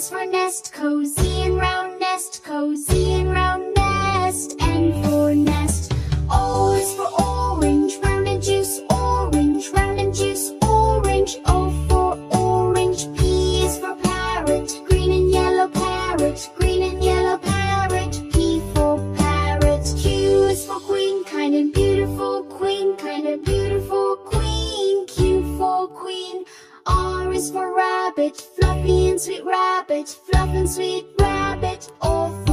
is for nest, cozy and round nest, cozy and round nest. N for nest. O is for orange, round and juice, orange, round and juice, orange. O for orange. P is for parrot, green and yellow parrot, green and yellow parrot. P for parrot. Q is for queen, kind and beautiful queen, kind and beautiful queen. Q for queen. R is for rabbit, fluffy and sweet rabbit, fluff and sweet rabbit. O